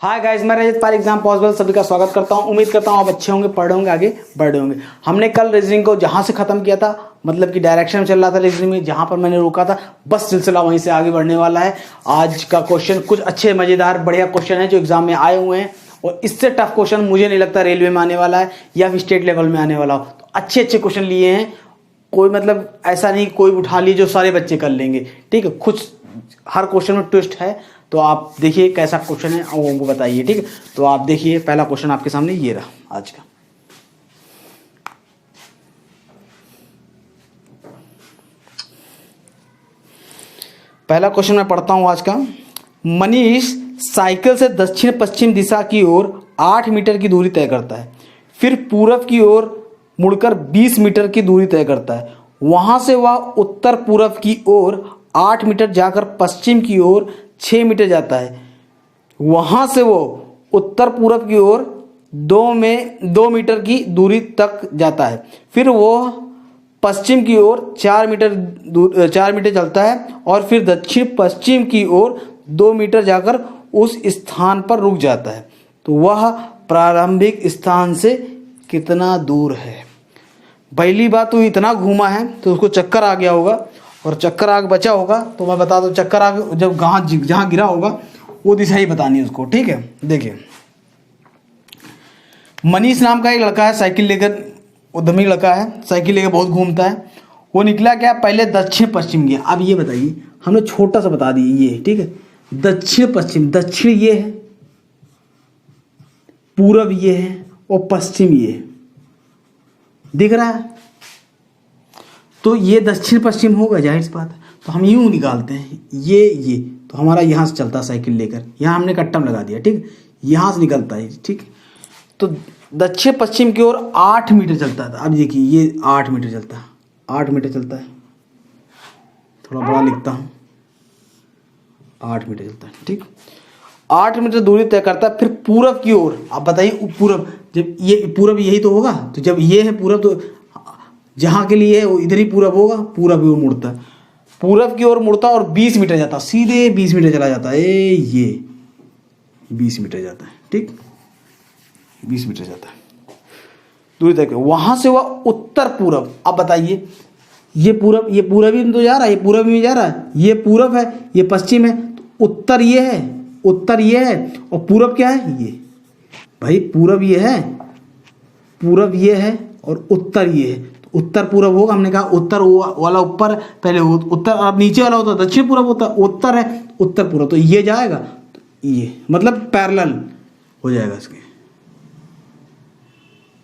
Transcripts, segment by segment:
Hi guys, मैं रजत पाल exam possible सभी का स्वागत करता हूं। उम्मीद करता हूं आप अच्छे होंगे, पढ़ होंगे, आगे बढ़ होंगे। हमने कल रीजनिंग को जहां से खत्म किया था, मतलब कि डायरेक्शन चल रहा था रीजनिंग में, जहां पर मैंने रोका था, बस सिलसिला वहीं से आगे बढ़ने वाला है। आज का क्वेश्चन कुछ अच्छे मजेदार बढ़िया क्वेश्चन है जो एग्जाम में आए हुए हैं, और इससे टफ क्वेश्चन मुझे नहीं लगता रेलवे में आने वाला है या फिर स्टेट लेवल में आने वाला हो। तो अच्छे अच्छे क्वेश्चन लिए हैं, कोई मतलब ऐसा नहीं कोई उठा लीजिए जो सारे बच्चे कर लेंगे, ठीक है। कुछ हर क्वेश्चन में ट्विस्ट है, तो आप देखिए कैसा क्वेश्चन है और हमको बताइए, ठीक है। तो आप देखिए पहला क्वेश्चन आपके सामने ये रहा आज का। पहला क्वेश्चन मैं पढ़ता हूं आज का। मनीष साइकिल से दक्षिण पश्चिम दिशा की ओर 8 मीटर की दूरी तय करता है, फिर पूरब की ओर मुड़कर 20 मीटर की दूरी तय करता है। वहां से वह उत्तर पूरब की ओर 8 मीटर जाकर पश्चिम की ओर 6 मीटर जाता है। वहां से वो उत्तर पूरब की ओर 2 मीटर की दूरी तक जाता है, फिर वो पश्चिम की ओर 4 मीटर चलता है और फिर दक्षिण पश्चिम की ओर 2 मीटर जाकर उस स्थान पर रुक जाता है। तो वह प्रारंभिक स्थान से कितना दूर है? पहली बात तो इतना घूमा है तो उसको चक्कर आ गया होगा, और चक्कर आग बचा होगा। तो मैं बता दूं, चक्कर आग जब जहां गिरा होगा वो दिशा ही बतानी है उसको, ठीक है। देखिए, मनीष नाम का एक लड़का है, साइकिल लेकर, उद्यमी लड़का है, साइकिल लेकर बहुत घूमता है। वो निकला क्या, पहले दक्षिण पश्चिम गया। अब ये बताइए, हमने छोटा सा बता दिया ये, ठीक है। दक्षिण पश्चिम, दक्षिण ये है, पूरब ये है और पश्चिम ये है, दिख रहा है। तो ये दक्षिण पश्चिम होगा, जाहिर सी बात है। तो हम यूं निकालते हैं, ये तो हमारा यहाँ से चलता है साइकिल लेकर, यहाँ हमने कट्टम लगा दिया, ठीक। यहाँ से निकलता है, ठीक। तो दक्षिण पश्चिम की ओर 8 मीटर चलता है। अब देखिए, ये 8 मीटर चलता है, 8 मीटर चलता है, थोड़ा बड़ा लिखता हूँ, 8 मीटर चलता है, ठीक। 8 मीटर दूरी तय करता है, फिर पूरब की ओर। आप बताइए, पूरब, जब ये पूरब यही तो होगा, तो जब ये है पूरब, तो जहां के लिए है इधर ही पूरब होगा, पूरब की ओर मुड़ता है, पूरब की ओर मुड़ता है और 20 मीटर जाता है, सीधे 20 मीटर चला जाता है। ये 20 मीटर जाता है, ठीक, 20 मीटर जाता है दूरी तक। वहां से वह उत्तर पूरब। अब बताइए, ये पूरब ही तो जा रहा है, ये पूरब में जा रहा है, ये पूरब है, ये पश्चिम है, तो उत्तर ये है, उत्तर ये है, और पूरब क्या है, ये भाई पूरब ये है, पूरब ये है और उत्तर ये है। तो उत्तर पूरब होगा, हमने कहा उत्तर वाला ऊपर, पहले उत्तर, अब नीचे वाला होता दक्षिण पूरब होता, उत्तर है, उत्तर पूरब, तो ये जाएगा, तो ये मतलब पैरेलल हो जाएगा इसके।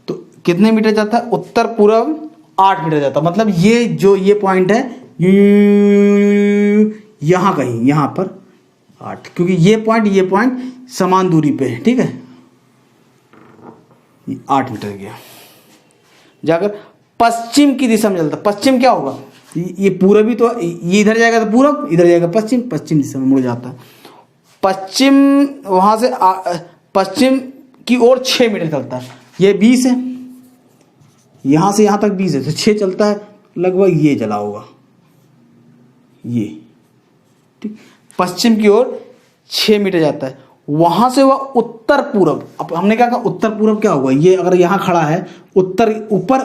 तो कितने मीटर जाता है, उत्तर पूरब 8 मीटर जाता है। मतलब ये जो ये पॉइंट है, यहां कहीं, यहां पर 8, क्योंकि ये पॉइंट समान दूरी पे है, ठीक है। 8 मीटर गया, जाकर पश्चिम की दिशा में चलता। पश्चिम क्या होगा, ये पूरब ही तो, ये इधर जाएगा तो पूरब, इधर जाएगा पश्चिम, पश्चिम दिशा में मुड़ जाता है। पश्चिम, वहां से पश्चिम की ओर 6 मीटर चलता है। ये 20 है, यहां से यहां तक 20 है, तो 6 चलता है, लगभग ये चला होगा, ये, ठीक। पश्चिम की ओर 6 मीटर जाता है। वहां से वह उत्तर पूरब। अब हमने क्या कहा, उत्तर पूरब क्या होगा, ये अगर यहां खड़ा है, उत्तर ऊपर,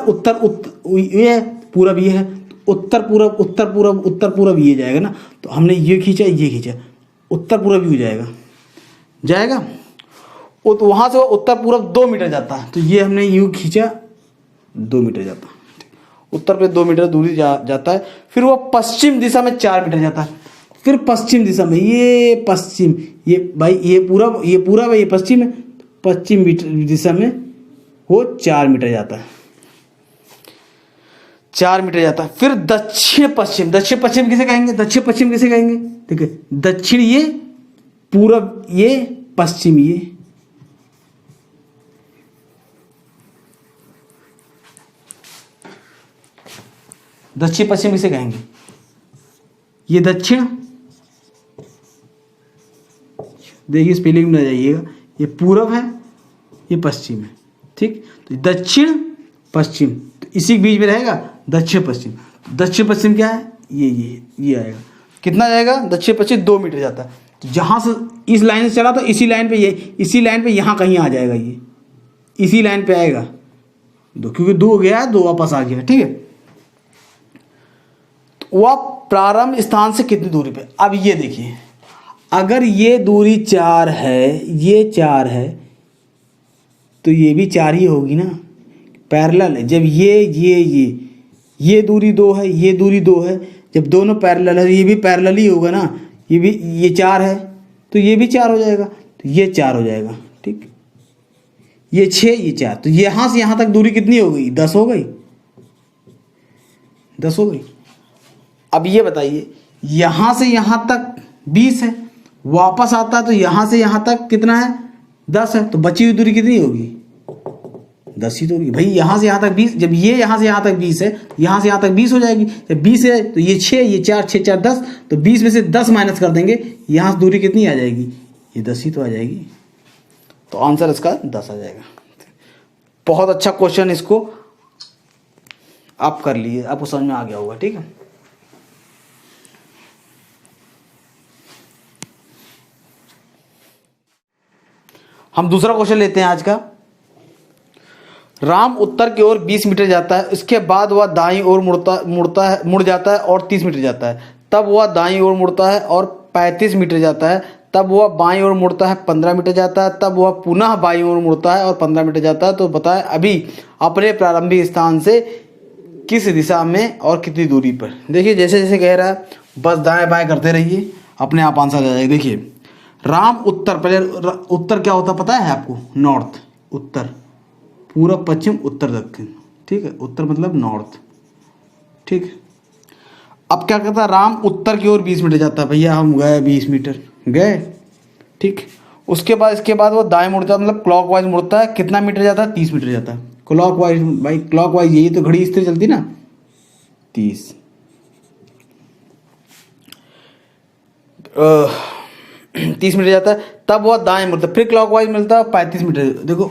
ये पूरब ये है, उत्तर पूरब ये जाएगा ना। तो हमने ये खींचा, उत्तर पूरब ही हो जाएगा। तो वहां से वह उत्तर पूरब 2 मीटर जाता है, तो ये हमने यूं खींचा, 2 मीटर जाता है, उत्तर पे 2 मीटर दूरी जाता है। फिर वह पश्चिम दिशा में 4 मीटर जाता है। फिर पश्चिम दिशा में, ये पश्चिम, ये भाई ये पूरब है, ये पश्चिम है, पश्चिम दिशा में वो 4 मीटर जाता है, 4 मीटर जाता है। फिर दक्षिण पश्चिम किसे कहेंगे, दक्षिण पश्चिम किसे कहेंगे, ठीक है। दक्षिण ये, पूरब ये, पश्चिम ये, दक्षिण पश्चिम किसे कहेंगे, ये दक्षिण, देखिए स्पेलिंग में आ जाइएगा, ये पूरब है, ये पश्चिम है, ठीक। तो दक्षिण पश्चिम, तो इसी के बीच में रहेगा दक्षिण पश्चिम क्या है, ये आएगा, कितना जाएगा, दक्षिण पश्चिम 2 मीटर जाता है। तो जहाँ से इस लाइन से चला तो इसी लाइन पे ये, इसी लाइन पे यहाँ कहीं आ जाएगा, ये इसी लाइन पे आएगा दो, क्योंकि 2 गया 2 वापस आ गया, ठीक है। तो वह प्रारंभ स्थान से कितनी दूरी पे। अब ये देखिए, अगर ये दूरी 4 है, ये 4 है, तो ये भी 4 ही होगी ना, पैरेलल है। जब ये दूरी 2 है, ये दूरी 2 है, जब दोनों पैरेलल है, ये भी पैरेलल ही होगा ना, ये भी, ये 4 है तो ये भी 4 हो जाएगा, तो ये 4 हो जाएगा, ठीक। ये 6, ये 4, तो यहाँ से यहाँ तक दूरी कितनी हो गई, 10 हो गई, 10 हो गई। अब ये बताइए, यहाँ से यहाँ तक 20 है, वापस आता है तो यहाँ से यहाँ तक कितना है, 10 है, तो बची हुई दूरी कितनी होगी, 10 ही तो होगी भाई। यहाँ से यहाँ तक 20, जब ये यहाँ से यहाँ तक 20 है, यहाँ से यहाँ तक 20 हो जाएगी। जब 20 है तो ये 6, ये 4, 6 4 10, तो 20 में से 10 माइनस कर देंगे, यहाँ से दूरी कितनी आ जाएगी, ये 10 ही तो आ जाएगी। तो आंसर इसका 10 आ जाएगा। बहुत अच्छा क्वेश्चन, इसको आप कर लिए, आपको समझ में आ गया होगा, ठीक है। हम दूसरा क्वेश्चन लेते हैं आज का। राम उत्तर की ओर 20 मीटर जाता है, इसके बाद वह दाईं ओर मुड़ जाता है और 30 मीटर जाता है। तब वह दाईं ओर मुड़ता है और 35 मीटर जाता है। तब वह बाईं ओर मुड़ता है, 15 मीटर जाता है। तब वह पुनः बाईं ओर मुड़ता है और 15 मीटर जाता है। तो बताएं अभी अपने प्रारंभिक स्थान से किस दिशा में और कितनी दूरी पर। देखिए जैसे जैसे कह रहा है, बस दाएं बाएं करते रहिए, अपने आप आंसर आ जाएगा। देखिए राम उत्तर, पहले उत्तर क्या होता पता है आपको, नॉर्थ, उत्तर, पूर्व पश्चिम उत्तर दक्षिण, ठीक है। उत्तर मतलब नॉर्थ, ठीक। अब क्या कहता है, राम उत्तर की ओर 20 मीटर जाता है। भैया हम गए 20 मीटर गए, ठीक। उसके बाद इसके बाद वो दाएं मुड़ता है, मतलब क्लॉकवाइज मुड़ता है। कितना मीटर जाता है, 30 मीटर जाता है क्लॉकवाइज। भाई क्लॉकवाइज यही तो घड़ी इस तरह चलती ना, 30 मीटर जाता है। तब वह दाएं मुड़ता है, फिर क्लॉकवाइज मिलता है 35 मीटर। देखो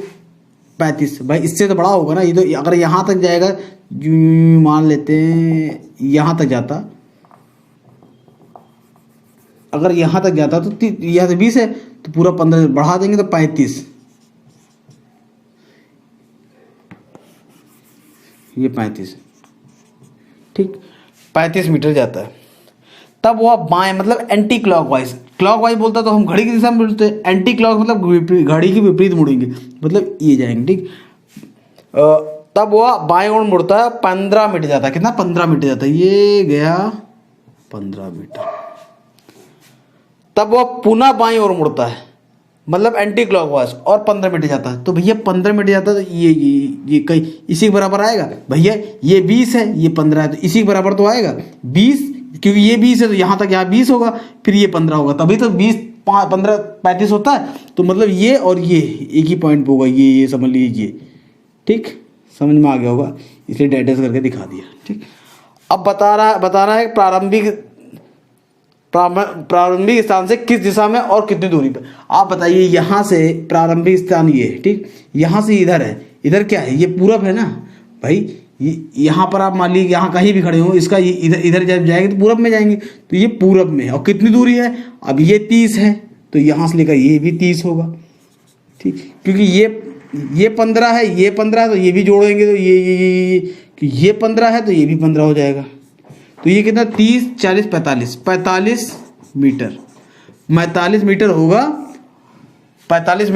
35, भाई इससे तो बड़ा होगा ना ये, तो अगर यहाँ तक जाएगा, मान लेते हैं यहाँ तक जाता, अगर यहाँ तक जाता तो यहाँ से 20 है तो पूरा 15 बढ़ा देंगे तो 35, ये 35, ठीक, 35 मीटर जाता है। तब वह बाएं मतलब एंटी क्लॉकवाइज, क्लॉकवाइज बोलता तो हम घड़ी की दिशा में मुड़ते हैं, एंटी क्लॉक मतलब घड़ी की विपरीत मुड़ेंगे, मतलब ये जाएंगे, ठीक। तब वह बाएं ओर मुड़ता है, 15 मीटर जाता है। कितना, 15 मीटर जाता है, ये गया 15 मीटर। तब वह पुनः बाएं ओर मुड़ता है, मतलब एंटी क्लॉकवाइज, और 15 मीटर जाता है। तो भैया 15 मीटर जाता है तो ये कहीं इसी के बराबर आएगा। भैया ये 20 है, ये 15 है, तो इसी के बराबर तो आएगा 20, क्योंकि ये 20 है तो यहाँ तक यहाँ 20 होगा, फिर ये 15 होगा, तभी तो 20 15 35 होता है। तो मतलब ये और ये एक ही पॉइंट पे होगा, ये समझ लीजिए, ठीक, समझ में आ गया होगा, इसलिए डेटा से करके दिखा दिया, ठीक। अब बताना है प्रारंभिक स्थान से किस दिशा में और कितनी दूरी पर। आप बताइए, यहाँ से प्रारंभिक स्थान ये है, ठीक, यहाँ से इधर है, इधर क्या है, ये पूरब है ना भाई। यहाँ पर आप मान लीजिए यहाँ कहीं भी खड़े हो, इसका इधर जब जाएंगे तो पूरब में जाएंगे, तो ये पूरब में है। और कितनी दूरी है, अब ये 30 है तो यहाँ से लेकर ये भी 30 होगा, ठीक, क्योंकि ये 15 है, ये 15 है, तो ये भी जोड़ेंगे तो ये 15 है तो ये भी 15 हो जाएगा। तो ये कितना, 30 40 45 मीटर, 45 मीटर होगा, 45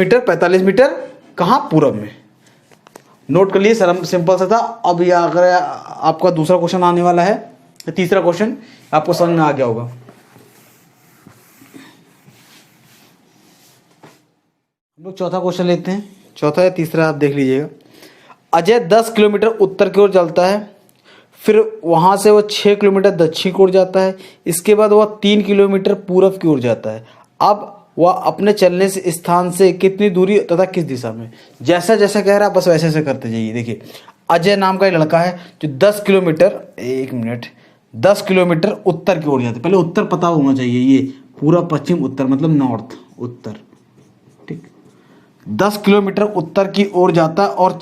मीटर कहाँ, पूरब में। नोट कर लिए, सिंपल सा था। अब ये अगर आपका दूसरा क्वेश्चन आने वाला है, तीसरा क्वेश्चन आपको समझ में आ गया होगा। हम लोग चौथा क्वेश्चन लेते हैं, चौथा या तीसरा आप देख लीजिएगा। अजय 10 किलोमीटर उत्तर की ओर चलता है, फिर वहां से वह 6 किलोमीटर दक्षिण की ओर जाता है। इसके बाद वह 3 किलोमीटर पूरब की ओर जाता है। अब वह अपने चलने से स्थान से कितनी दूरी तथा किस दिशा में। जैसा जैसा कह रहा है बस वैसे वैसे करते जाइए। देखिए अजय नाम का एक लड़का है जो 10 किलोमीटर 10 किलोमीटर उत्तर की ओर जाता है। पहले उत्तर पता होना चाहिए, ये पूरा पश्चिम उत्तर मतलब नॉर्थ उत्तर, ठीक। 10 किलोमीटर उत्तर की ओर जाता और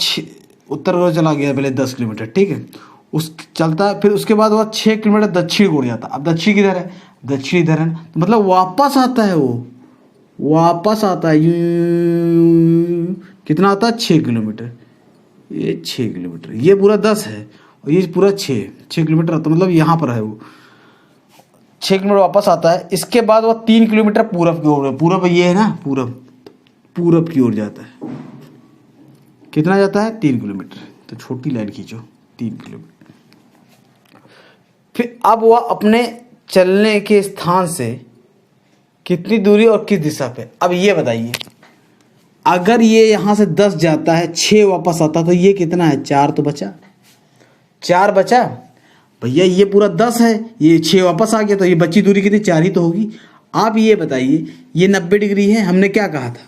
उत्तर की ओर चला गया पहले 10 किलोमीटर, ठीक है। उस चलता है, फिर उसके बाद वह 6 किलोमीटर दक्षिण की ओर जाता। अब दक्षिण किधर है, दक्षिण इधर है तो मतलब वापस आता है, वो वापस आता है यूं। कितना आता है? 6 किलोमीटर। ये 6 किलोमीटर, ये पूरा 10 है और ये पूरा 6 किलोमीटर आता है, मतलब यहाँ पर है वो 6 किलोमीटर वापस आता है। इसके बाद वो 3 किलोमीटर पूरब की ओर, पूरब ये है ना, पूरब की ओर जाता है। कितना जाता है? 3 किलोमीटर। तो छोटी लाइन खींचो, 3 किलोमीटर। फिर अब वह अपने चलने के स्थान से कितनी दूरी और किस दिशा पे, अब ये बताइए। अगर ये यहाँ से 10 जाता है, 6 वापस आता, तो ये कितना है? 4 तो बचा, 4 बचा भैया। ये पूरा 10 है, ये 6 वापस आ गया, तो ये बची दूरी कितनी? 4 ही तो होगी। आप ये बताइए, ये 90 डिग्री है, हमने क्या कहा था?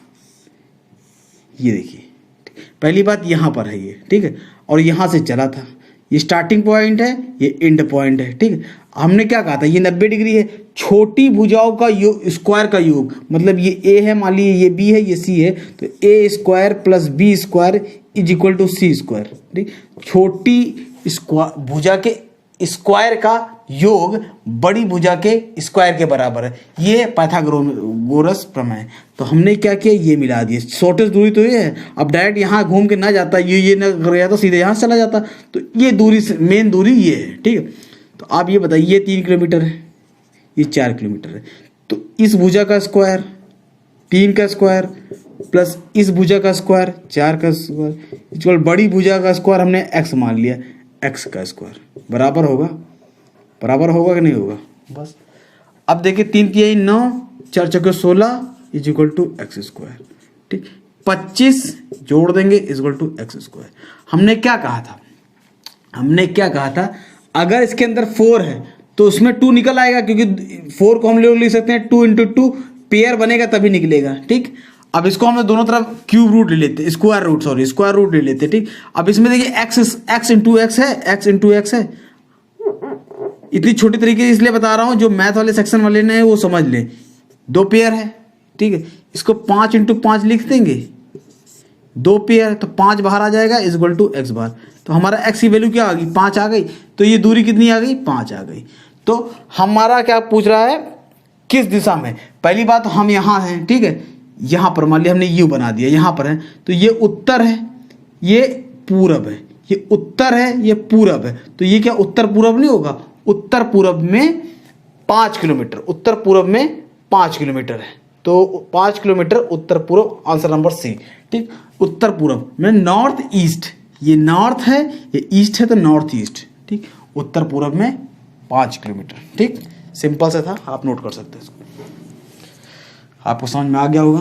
ये देखिए, पहली बात यहाँ पर है ये, ठीक है, और यहाँ से चला था, ये स्टार्टिंग पॉइंट है, ये एंड पॉइंट है, ठीक है। हमने क्या कहा था? ये 90 डिग्री है। छोटी भुजाओं का योग, स्क्वायर का योग, मतलब ये ए है, मान लीजिए ये बी है, ये सी है, तो A square plus B square is equal to C square, ठीक। छोटी भुजा के स्क्वायर का योग बड़ी भुजा के स्क्वायर के बराबर है। ये पाइथागोरस प्रमेय। तो हमने क्या किया? ये मिला दिए। शॉर्टेस्ट दूरी तो ये है। अब डायरेक्ट यहाँ घूम के ना जाता, ये ना कर जाता, सीधे यहाँ चला जाता, तो ये दूरी मेन दूरी ये है, ठीक है। तो आप ये बताइए, ये 3 किलोमीटर है, ये 4 किलोमीटर है, तो इस भुजा का स्क्वायर 3 का स्क्वायर प्लस इस भुजा का स्क्वायर 4 का स्क्वायर, बड़ी भुजा का स्क्वायर हमने x मान लिया, x का स्क्वायर बराबर होगा कि नहीं होगा? बस अब देखिए, 3 तिहाई 9, 4 चौके 16 is equal to X square, ठीक। 25 जोड़ देंगे is equal to X square. हमने क्या कहा था? अगर इसके अंदर 4 है तो उसमें 2 निकल आएगा, क्योंकि 4 को हम लोग लिख सकते हैं 2 इंटू 2, पेयर बनेगा तभी निकलेगा, ठीक। अब इसको हम दोनों तरफ क्यूब रूट ले लेते, स्क्वायर रूट ले लेते, ठीक। अब इसमें देखिए x इंटू एक्स है। इतनी छोटी तरीके इसलिए बता रहा हूँ, जो मैथ वाले सेक्शन वाले ने वो समझ ले। 2 पेयर है, ठीक है, इसको 5 इंटू 5 लिख देंगे, 2 पेयर, तो 5 बाहर आ जाएगा इज इक्वल टू एक्स बार। तो हमारा x की वैल्यू क्या आ गई? 5 आ गई। तो ये दूरी कितनी आ गई? 5 आ गई। तो हमारा क्या पूछ रहा है? किस दिशा में? पहली बात, हम यहाँ हैं, ठीक है, यहाँ पर मान लिया हमने यू बना दिया, यहाँ पर है, तो ये उत्तर है, ये पूरब है, ये उत्तर है, ये पूरब है, तो ये क्या उत्तर पूरब नहीं होगा? उत्तर पूरब में 5 किलोमीटर, उत्तर पूरब में 5 किलोमीटर है, तो 5 किलोमीटर उत्तर पूरब, आंसर नंबर सी, ठीक। उत्तर पूरब में नॉर्थ ईस्ट, ये नॉर्थ है, ये ईस्ट है, तो नॉर्थ ईस्ट, ठीक। उत्तर पूरब में 5 किलोमीटर, ठीक। सिंपल से था, आप नोट कर सकते हैं इसको। आपको समझ में आ गया होगा।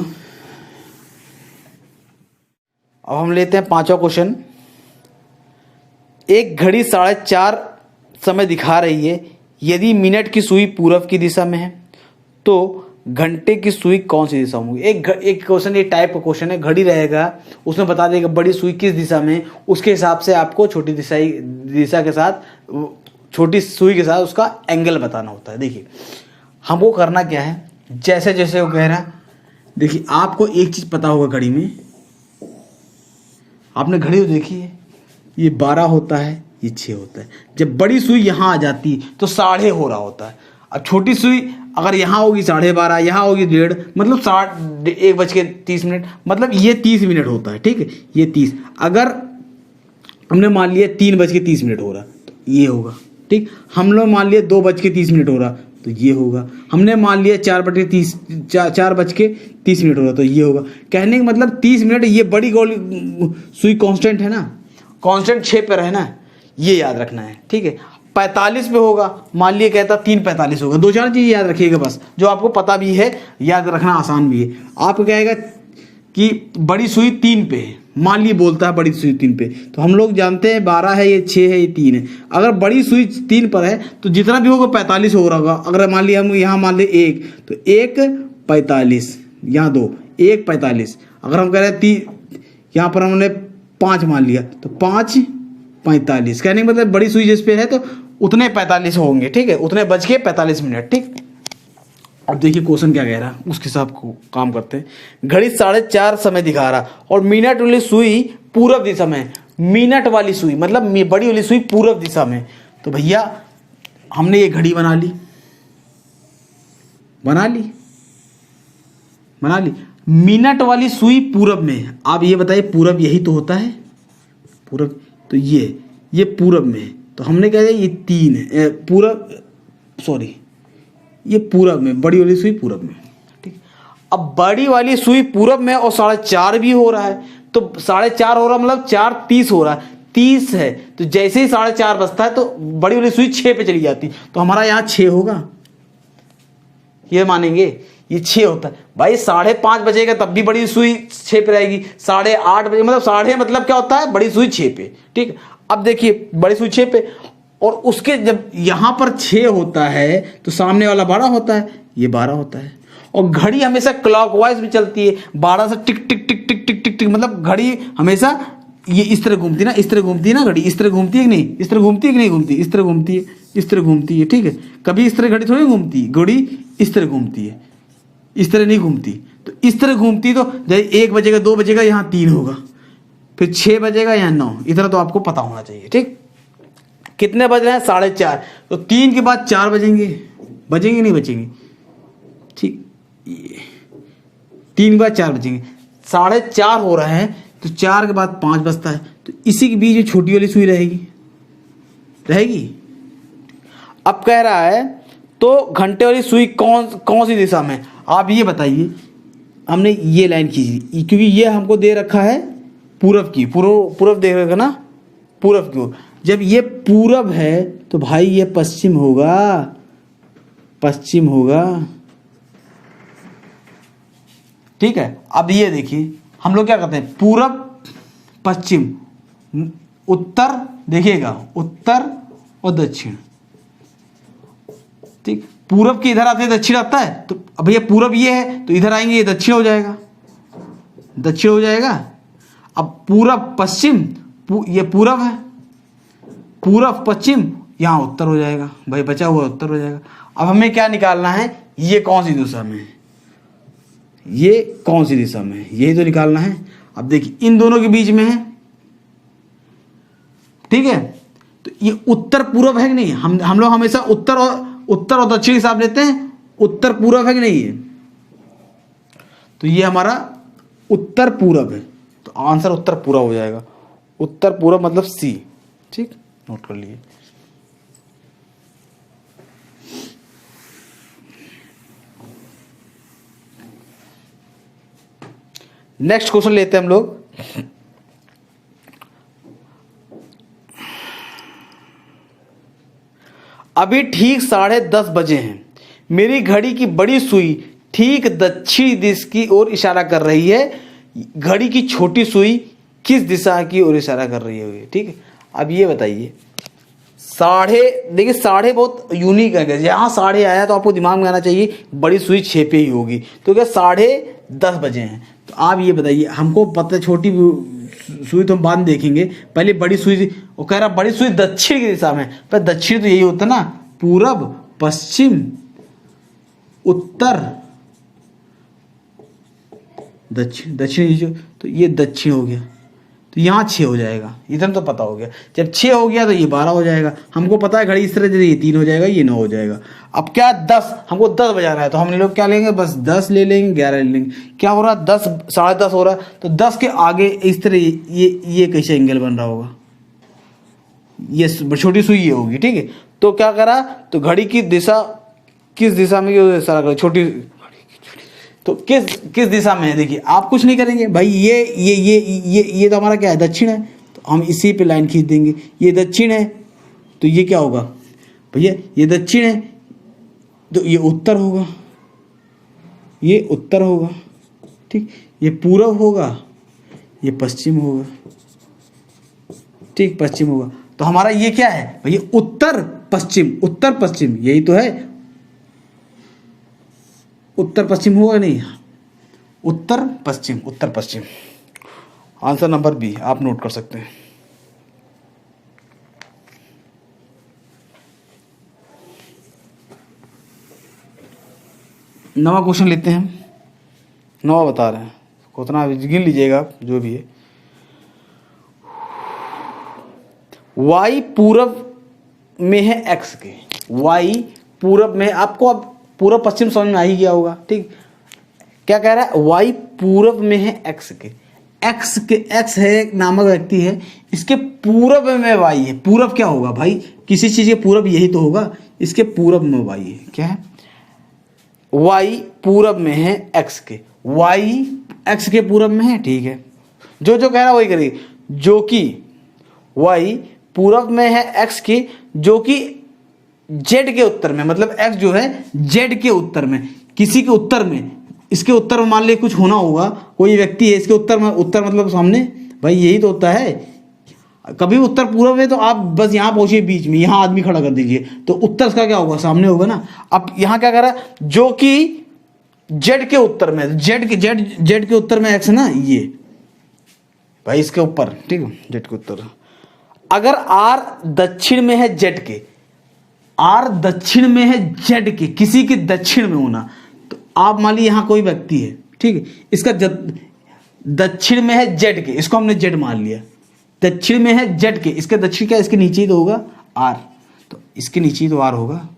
अब हम लेते हैं 5वां क्वेश्चन। एक घड़ी 4:30 समय दिखा रही है। यदि मिनट की सुई पूरब की दिशा में है तो घंटे की सुई कौन सी दिशा में होगी? एक क्वेश्चन, ये टाइप का क्वेश्चन है, घड़ी रहेगा, उसमें बता देगा बड़ी सुई किस दिशा में, उसके हिसाब से आपको छोटी दिशा के साथ, छोटी सुई के साथ उसका एंगल बताना होता है। देखिए हमको करना क्या है, जैसे जैसे वो कह रहा, देखिए आपको एक चीज पता होगा घड़ी में, आपने घड़ी तो देखी है, ये 12 होता है, ये 6 होता है। जब बड़ी सुई यहाँ आ जाती है तो 12:30 हो रहा होता है। अब छोटी सुई अगर यहाँ होगी 12:30, यहाँ होगी 1:30, मतलब 1:30, मतलब ये 30 मिनट होता है, ठीक है, ये 30। अगर हमने मान लिया 3:30 हो रहा तो ये होगा, ठीक। हम लोग मान लिया 2:30 हो रहा तो ये होगा। हमने मान लिया 4:30 हो रहा तो ये होगा। कहने का मतलब 30 मिनट, ये बड़ी गोली सुई कांस्टेंट है ना, कांस्टेंट 6 पे रहना है, ये याद रखना है, ठीक है। 45 पे होगा, मान लिया कहता 3:45 होगा। 2-4 चीज़ याद रखिएगा बस, जो आपको पता भी है, याद रखना आसान भी है। आपको कहेगा कि बड़ी सुई 3 पे है, मान लिए बोलता है बड़ी सुई 3 पे, तो हम लोग जानते हैं 12 है, ये 6 है, ये 3 है। अगर बड़ी सुई 3 पर है तो जितना भी होगा 45 हो रहा होगा। अगर मान लिया हम यहाँ मान लिया 1, तो 1:45, यहाँ 2, 1:45। अगर हम कह रहे हैं यहाँ पर हमने 5 मान लिया तो 5:45। कहने का मतलब बड़ी सुई जिस पे है तो उतने 45 होंगे, ठीक है, उतने बज के 45 मिनट, ठीक। अब देखिए क्वेश्चन क्या कह रहा है, उसके हिसाब को काम करते हैं। घड़ी 4:30 समय दिखा रहा और मिनट वाली सुई पूरब दिशा में, मिनट वाली सुई मतलब बड़ी वाली सुई पूरब दिशा में। तो भैया हमने ये घड़ी बना ली, बना ली, बना ली। मिनट वाली सुई पूरब में है। आप ये बताइए पूरब यही तो होता है, पूरब तो ये पूरब में है, तो हमने कह दिया ये 3 है पूरब, सॉरी ये पूरब में, बड़ी वाली सुई पूरब में, ठीक। अब बड़ी वाली सुई पूरब में और 4:30 भी हो रहा है, तो 4:30 हो रहा मतलब 4:30 हो रहा है, 30 है, तो जैसे ही 4:30 बजता है तो बड़ी वाली सुई 6 पे चली जाती, तो हमारा यहाँ 6 होगा, ये मानेंगे ये 6 होता है। भाई 5:30 बजेगा तब भी बड़ी सुई 6 पे रहेगी, 8:30 बजे मतलब साढ़े मतलब क्या होता है, बड़ी सुई 6 पे, ठीक। अब देखिए बड़ी सुई 6 पे, और उसके जब यहाँ पर 6 होता है तो सामने वाला 12 होता है, ये 12 होता है। और घड़ी हमेशा क्लॉकवाइज भी चलती है, 12 से टिक टिक टिक टिक टिक टिक टिक, मतलब घड़ी हमेशा ये इस तरह घूमती है ना, इस तरह घूमती है ना घड़ी, इस तरह घूमती है कि नहीं, इस तरह घूमती है कि नहीं घूमती, इस तरह घूमती है, इस तरह घूमती है, ठीक है। कभी इस तरह घड़ी थोड़ी घूमती, घड़ी इस तरह घूमती है, इस तरह नहीं घूमती। तो इस तरह घूमती तो जैसे 1 बजेगा 2 बजेगा यहाँ 3 होगा, फिर 6 बजेगा यहाँ 9, इतना तो आपको पता होना चाहिए, ठीक। कितने बज रहे हैं, 4:30, तो 3 के बाद 4 बजेंगे, बजेंगे नहीं बचेंगे, ठीक। 3 के बाद 4 बजेंगे, 4:30 हो रहे हैं, तो 4 के बाद 5 बजता है, तो इसी के बीच में छोटी वाली सुई रहेगी, रहेगी। अब कह रहा है तो घंटे वाली सुई कौन सी दिशा में, आप ये बताइए। हमने ये लाइन खींची क्योंकि ये हमको दे रखा है पूरब की, पूरब दे रखा ना, पूरब की ओर। जब ये पूरब है तो भाई ये पश्चिम होगा, पश्चिम होगा, ठीक है। अब ये देखिए हम लोग क्या करते हैं, पूरब पश्चिम उत्तर, देखिएगा उत्तर और दक्षिण, ठीक। पूरब के इधर आते हैं दक्षिण आता है, तो अब ये पूरब ये है तो इधर आएंगे ये दक्षिण हो जाएगा, दक्षिण हो जाएगा। अब पूरब पश्चिम, ये पूरब है, पूरब पश्चिम, यहाँ उत्तर हो जाएगा, भाई बचा हुआ उत्तर हो जाएगा। अब हमें क्या निकालना है, ये कौन सी दिशा में है, ये कौन सी दिशा में है, यही तो निकालना है। अब देखिए इन दोनों के बीच में है, ठीक है। तो ये उत्तर पूरब है कि नहीं, हम लोग हमेशा उत्तर और दक्षिण हिसाब लेते हैं, उत्तर पूरब है कि नहीं है, तो ये हमारा उत्तर पूरब है, तो आंसर उत्तर पूरब हो जाएगा। उत्तर पूरब मतलब सी, ठीक, नोट कर लिए। नेक्स्ट क्वेश्चन लेते हैं हम लोग। अभी ठीक 10:30 बजे हैं, मेरी घड़ी की बड़ी सुई ठीक दक्षिणी दिशा की ओर इशारा कर रही है, घड़ी की छोटी सुई किस दिशा की ओर इशारा कर रही है, ठीक है। अब ये बताइए देखिए साढ़े बहुत यूनिक है, यहाँ साढ़े आया तो आपको दिमाग में आना चाहिए बड़ी सुई 6 पे ही होगी, तो क्या 10:30 बजे हैं। तो आप ये बताइए, हमको पता है छोटी सुई तो हम बाद में देखेंगे, पहले बड़ी सुई, वो कह रहा बड़ी सुई दक्षिण की दिशा में, पर दक्षिण तो यही होता ना, पूरब पश्चिम उत्तर दक्षिण, दक्षिण तो ये दक्षिण हो गया, तो यहाँ 6 हो जाएगा, इधर तो पता हो गया। जब 6 हो गया तो ये 12 हो जाएगा, हमको पता है घड़ी इस तरह से, ये 3 हो जाएगा, ये 9 हो जाएगा। अब क्या 10, हमको 10 बजाना है, तो हम लोग क्या लेंगे, बस 10 ले लेंगे, 11 ले लेंगे। क्या हो रहा है, 10 10:30 हो रहा है, तो 10 के आगे इस तरह ये कैसे एंगल बन रहा होगा, ये छोटी सुई ये होगी, ठीक है। तो क्या करा, तो घड़ी की दिशा किस दिशा में इशारा करो, छोटी, तो किस दिशा में है, देखिए आप कुछ नहीं करेंगे भाई, ये तो हमारा क्या है, दक्षिण है, तो हम इसी पे लाइन खींच देंगे। ये दक्षिण है तो ये क्या होगा भैया, ये दक्षिण है तो ये उत्तर होगा, ये उत्तर होगा, ठीक। ये पूरब होगा, ये पश्चिम होगा, ठीक, पश्चिम होगा। तो हमारा ये क्या है भैया, उत्तर पश्चिम, उत्तर पश्चिम, यही तो है, उत्तर पश्चिम होगा नहीं, उत्तर पश्चिम, उत्तर पश्चिम। आंसर नंबर बी आप नोट कर सकते हैं। नवा क्वेश्चन लेते हैं, नवा बता रहे हैं, उतना गिन लीजिएगा आप जो भी है। y पूरब में है x के, y पूरब में, आपको अब पूर्व पश्चिम समझ में आ ही गया होगा। ठीक, क्या कह रहा है, वाई पूर्व में है एक्स के, एक्स है एक नामक व्यक्ति है, इसके पूर्व में वाई है। पूर्व क्या होगा भाई, किसी चीज के पूर्व यही तो होगा, इसके पूर्व में वाई है। क्या है, वाई पूर्व में है एक्स के, वाई एक्स के पूर्व में है। ठीक है, जो कह रहा है वही करेगी, जो कि वाई पूर्व में है एक्स के, जो कि जेड के उत्तर में, मतलब एक्स जो है जेड के उत्तर में, किसी के उत्तर में, इसके उत्तर में मान लीजिए कुछ होना होगा, कोई व्यक्ति है इसके उत्तर में, उत्तर मतलब सामने, भाई यही तो होता है। कभी उत्तर पूर्व में तो आप बस यहाँ पहुंचिए बीच में, यहाँ आदमी खड़ा कर दीजिए, तो उत्तर का क्या होगा, सामने होगा ना। अब यहाँ क्या कर रहा है, जो कि जेड के उत्तर में, जेड के उत्तर में एक्स है ना, ये भाई इसके ऊपर, ठीक है, जेड के उत्तर। अगर आर दक्षिण में है जेड के, आर दक्षिण में है जेड के, किसी के दक्षिण में होना, तो आप मान लीजिए यहाँ कोई व्यक्ति है, ठीक है, इसका दक्षिण में है जेड के, इसको हमने जेड मान लिया, दक्षिण में है जेड के, इसके दक्षिण क्या, इसके नीचे ही तो होगा आर, तो इसके नीचे ही तो आर होगा।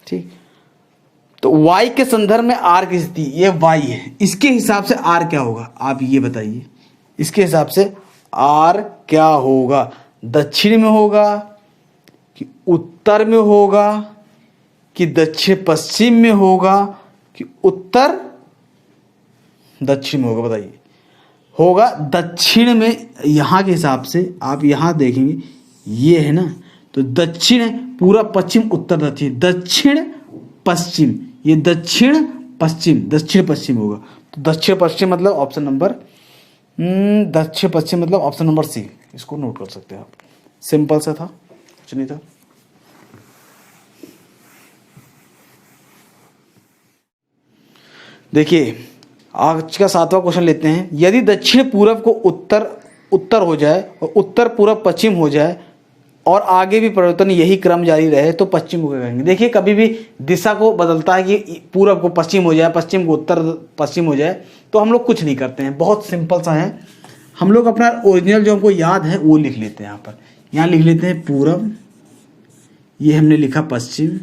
ठीक, तो y के संदर्भ में r की स्थिति, ये y है, इसके हिसाब से r क्या होगा, आप ये बताइए, इसके हिसाब से r क्या होगा, दक्षिण में होगा कि उत्तर में होगा कि दक्षिण पश्चिम में होगा कि उत्तर दक्षिण में होगा, बताइए। होगा दक्षिण में, यहाँ के हिसाब से आप यहाँ देखेंगे ये है ना, तो दक्षिण है, पूरा पश्चिम उत्तर दक्षिण, दक्षिण पश्चिम, ये दक्षिण पश्चिम होगा, तो दक्षिण पश्चिम मतलब ऑप्शन नंबर दक्षिण पश्चिम मतलब ऑप्शन नंबर सी, इसको नोट कर सकते हैं आप, सिंपल सा था, कुछ नहीं था। देखिए आज का 7वां क्वेश्चन लेते हैं। यदि दक्षिण पूर्व को उत्तर हो जाए और उत्तर पूर्व पश्चिम हो जाए और आगे भी परिवर्तन यही क्रम जारी रहे तो पश्चिम को क्या कहेंगे। देखिए कभी भी दिशा को बदलता है कि पूर्व को पश्चिम हो जाए, पश्चिम को उत्तर पश्चिम हो जाए, तो हम लोग कुछ नहीं करते हैं, बहुत सिंपल सा है। हम लोग अपना ओरिजिनल जो हमको याद है वो लिख लेते हैं। यहाँ पर यहाँ लिख लेते हैं पूर्व, ये हमने लिखा पश्चिम,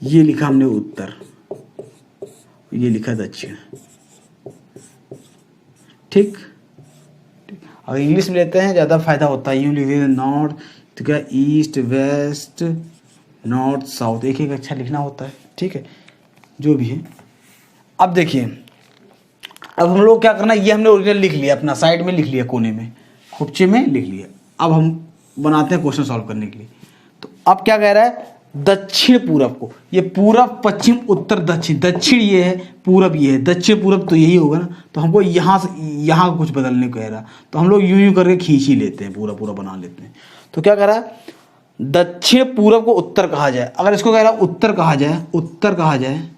ये लिखा हमने उत्तर, ये लिखा दक्षिण। ठीक, अगर इंग्लिश में लेते हैं ज़्यादा फायदा होता है, यूँ लिख देते हैं नॉर्थ, तो क्या ईस्ट वेस्ट नॉर्थ साउथ, एक एक अच्छा लिखना होता है। ठीक है, जो भी है। अब देखिए, अब हम लोग क्या करना है, ये हमने ओरिजिनल लिख लिया, अपना साइड में लिख लिया, कोने में खुपचे में लिख लिया। अब हम बनाते हैं क्वेश्चन सॉल्व करने के लिए। तो अब क्या कह रहा है, दक्षिण पूर्व को, ये पूर्व पश्चिम उत्तर दक्षिण, दक्षिण ये है, पूर्व ये है, दक्षिण पूर्व तो यही होगा ना, तो हमको यहाँ से यहाँ कुछ बदलने को कह रहा, तो हम लोग यूं करके खींच ही लेते हैं, पूरा पूरा बना लेते हैं। तो क्या कह रहा है, दक्षिण पूर्व को उत्तर कहा जाए, अगर इसको कह रहा है उत्तर कहा जाए,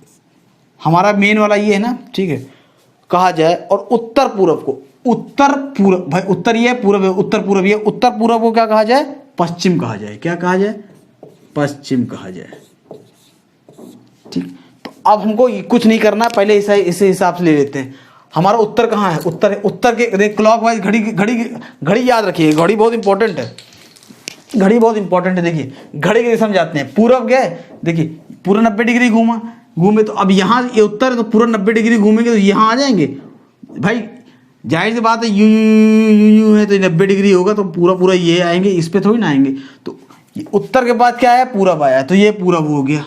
हमारा मेन वाला ये है ना, ठीक है, कहा जाए, और उत्तर पूर्व को, उत्तर पूर्व, भाई उत्तर ये है, पूर्व है, उत्तर पूर्व ये, उत्तर पूर्व को क्या कहा जाए, पश्चिम कहा जाए। क्या कहा जाए, पश्चिम कहा जाए। ठीक, तो अब हमको कुछ नहीं करना, पहले इसे हिसाब से ले लेते हैं। हमारा उत्तर कहाँ है, उत्तर के क्लॉकवाइज घड़ी याद रखिए, घड़ी बहुत इंपॉर्टेंट है, घड़ी बहुत इंपॉर्टेंट है। देखिए घड़ी की दिशा में जाते हैं, पूर्व गए, देखिए पूरा 90 डिग्री घूमे, तो अब यहाँ ये उत्तर है, तो पूरा 90 डिग्री घूमेंगे तो यहाँ आ जाएंगे। भाई जाहिर सी बात है, यूं है तो 90 डिग्री होगा, तो पूरा ये आएंगे, इस पे थोड़ी ना आएंगे। तो उत्तर के बाद क्या आया, पूरब आया, तो ये पूरब हो गया,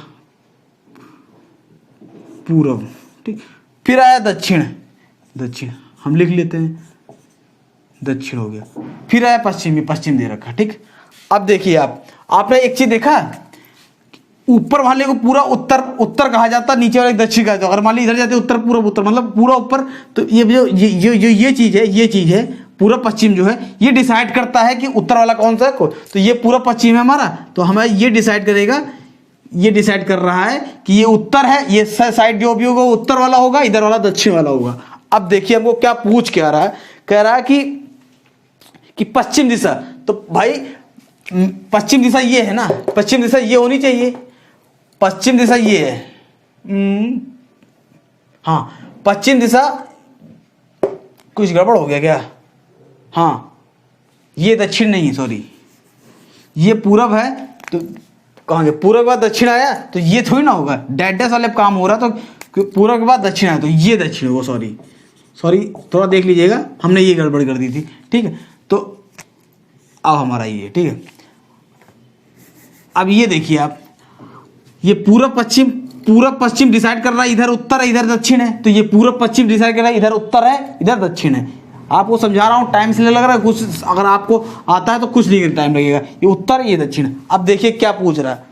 पूरब। ठीक, फिर आया दक्षिण हम लिख लेते हैं, दक्षिण हो गया। फिर आया पश्चिम दे रखा। ठीक, अब देखिए आपने एक चीज देखा, ऊपर वाले को पूरा उत्तर कहा जाता, नीचे वाले दक्षिण कहा जाता। अगर मान ली इधर जाते उत्तर पूर्व उत्तर, मतलब पूरा ऊपर, तो ये जो ये चीज है पूरा पश्चिम जो है, ये डिसाइड करता है कि उत्तर वाला कौन सा है। तो ये पूरा पश्चिम है हमारा, तो हमें ये डिसाइड करेगा, ये डिसाइड कर रहा है कि ये उत्तर है, ये साइड जो भी होगा उत्तर वाला होगा, इधर वाला दक्षिण वाला होगा। अब देखिए हमको क्या पूछ के आ रहा है, कह रहा है कि पश्चिम दिशा, तो भाई पश्चिम दिशा ये है ना, पश्चिम दिशा ये होनी चाहिए, पश्चिम दिशा ये है, हाँ पश्चिम दिशा, कुछ गड़बड़ हो गया क्या, हाँ ये दक्षिण नहीं है, सॉरी ये पूरब है, तो कहाँ गया, पूर्व के बाद दक्षिण आया तो ये थोड़ी ना होगा, डैश डैश वाले काम हो रहा तो पूर्व के बाद दक्षिण आया तो ये दक्षिण होगा। सॉरी थोड़ा देख लीजिएगा, हमने ये गड़बड़ कर दी थी, ठीक है। तो अब हमारा ये, ठीक है। अब ये देखिए आप, ये पूर्व पश्चिम डिसाइड कर रहा है इधर उत्तर है इधर दक्षिण है, तो ये पूर्व पश्चिम डिसाइड कर रहा है इधर उत्तर है इधर दक्षिण है। आपको समझा रहा हूँ, टाइम से लग रहा है कुछ, अगर आपको आता है तो कुछ नहीं टाइम लगेगा। ये उत्तर ये दक्षिण। अब देखिए क्या पूछ रहा है,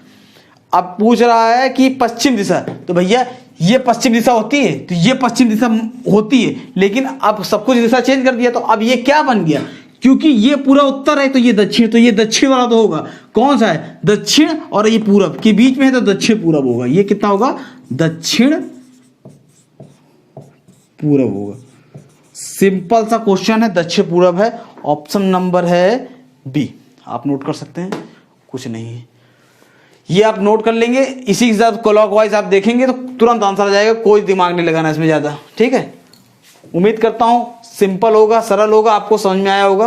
अब पूछ रहा है कि पश्चिम दिशा, तो भैया ये पश्चिम दिशा होती है तो ये पश्चिम दिशा होती है, लेकिन अब सब कुछ दिशा चेंज कर दिया तो अब ये क्या बन गया, क्योंकि ये पूरा उत्तर है तो ये दक्षिण, तो ये दक्षिण वाला तो होगा। कौन सा है, दक्षिण, और ये पूरब के बीच में है तो दक्षिण पूरब होगा। ये कितना होगा, दक्षिण पूरब होगा। सिंपल सा क्वेश्चन है, दक्षिण पूरब है। ऑप्शन नंबर है बी, आप नोट कर सकते हैं, कुछ नहीं है। ये आप नोट कर लेंगे, इसी के साथ क्लॉकवाइज आप देखेंगे तो तुरंत आंसर आ जाएगा, कोई दिमाग नहीं लगाना इसमें ज़्यादा, ठीक है। उम्मीद करता हूं सिंपल होगा, सरल होगा, आपको समझ में आया होगा।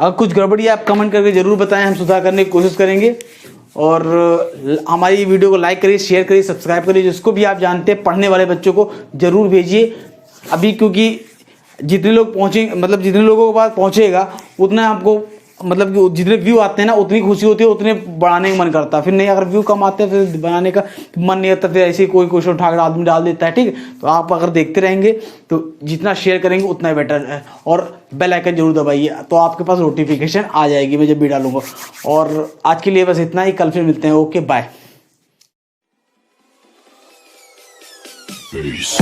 अगर कुछ गड़बड़ी आप कमेंट करके जरूर बताएं, हम सुधार करने की कोशिश करेंगे। और हमारी वीडियो को लाइक करिए, शेयर करिए, सब्सक्राइब करिए। जिसको भी आप जानते हैं पढ़ने वाले बच्चों को जरूर भेजिए अभी, क्योंकि जितने लोग पहुँचे, मतलब जितने लोगों के पास पहुँचेगा उतना आपको, मतलब कि जितने व्यू आते हैं ना उतनी खुशी होती है, उतने बढ़ाने का मन करता है। फिर नहीं, अगर व्यू कम आते हैं फिर बनाने का मन नहीं आता, फिर ऐसे ही कोई क्वेश्चन उठाकर आदमी डाल देता है, ठीक है। तो आप अगर देखते रहेंगे तो जितना शेयर करेंगे उतना बेटर है, और बेल आइकन जरूर दबाइए तो आपके पास नोटिफिकेशन आ जाएगी मैं जब भी डालूंगा। और आज के लिए बस इतना ही, कल फिर मिलते हैं, ओके बाय। Peace.